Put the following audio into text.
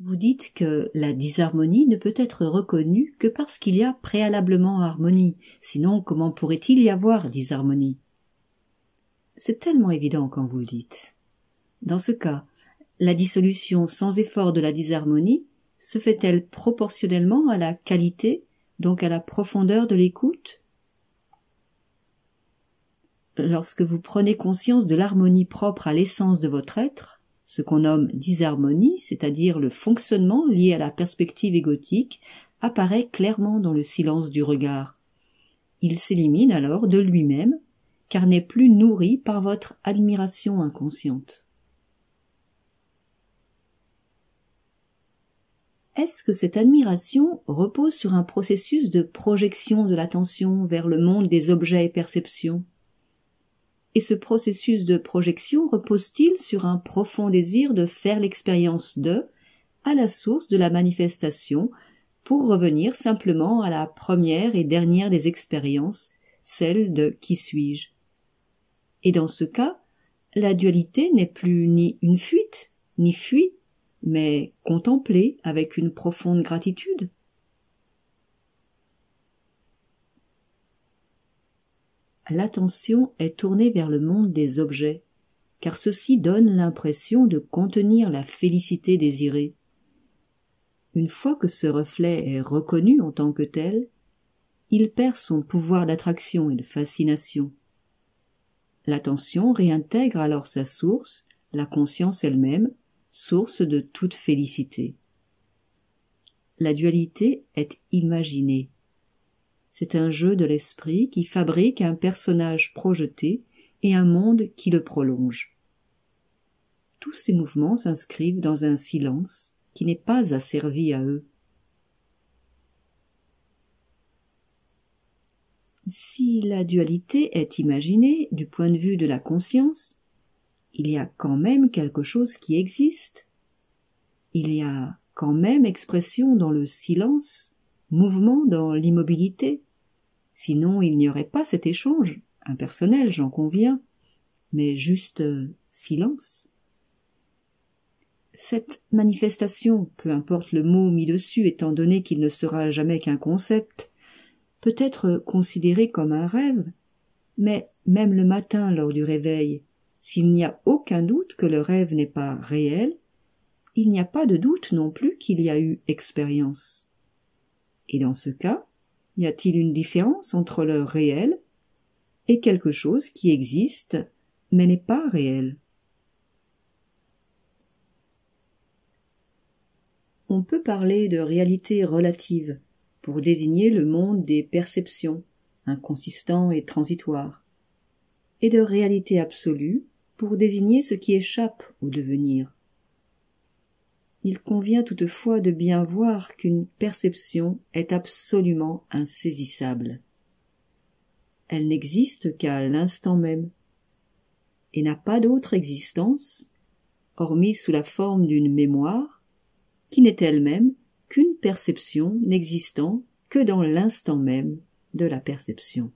Vous dites que la disharmonie ne peut être reconnue que parce qu'il y a préalablement harmonie, sinon comment pourrait-il y avoir disharmonie? C'est tellement évident quand vous le dites. Dans ce cas, la dissolution sans effort de la disharmonie se fait-elle proportionnellement à la qualité, donc à la profondeur de l'écoute? Lorsque vous prenez conscience de l'harmonie propre à l'essence de votre être, ce qu'on nomme disharmonie, c'est-à-dire le fonctionnement lié à la perspective égotique, apparaît clairement dans le silence du regard. Il s'élimine alors de lui-même, car n'est plus nourri par votre admiration inconsciente. Est-ce que cette admiration repose sur un processus de projection de l'attention vers le monde des objets et perceptions? Et ce processus de projection repose-t-il sur un profond désir de faire l'expérience de, à la source de la manifestation, pour revenir simplement à la première et dernière des expériences, celle de « qui suis-je » ? Et dans ce cas, la dualité n'est plus ni une fuite, ni fuie, mais contemplée avec une profonde gratitude. L'attention est tournée vers le monde des objets, car ceux-ci donnent l'impression de contenir la félicité désirée. Une fois que ce reflet est reconnu en tant que tel, il perd son pouvoir d'attraction et de fascination. L'attention réintègre alors sa source, la conscience elle-même, source de toute félicité. La dualité est imaginée. C'est un jeu de l'esprit qui fabrique un personnage projeté et un monde qui le prolonge. Tous ces mouvements s'inscrivent dans un silence qui n'est pas asservi à eux. Si la dualité est imaginée du point de vue de la conscience, il y a quand même quelque chose qui existe. Il y a quand même expression dans le silence, mouvement dans l'immobilité. Sinon il n'y aurait pas cet échange, impersonnel, j'en conviens, mais juste silence. Cette manifestation, peu importe le mot mis dessus étant donné qu'il ne sera jamais qu'un concept, peut être considérée comme un rêve, mais même le matin lors du réveil, s'il n'y a aucun doute que le rêve n'est pas réel, il n'y a pas de doute non plus qu'il y a eu expérience. Et dans ce cas, y a-t-il une différence entre le réel et quelque chose qui existe mais n'est pas réel? On peut parler de réalité relative pour désigner le monde des perceptions, inconsistant et transitoire, et de réalité absolue pour désigner ce qui échappe au devenir. Il convient toutefois de bien voir qu'une perception est absolument insaisissable. Elle n'existe qu'à l'instant même, et n'a pas d'autre existence, hormis sous la forme d'une mémoire, qui n'est elle-même qu'une perception n'existant que dans l'instant même de la perception.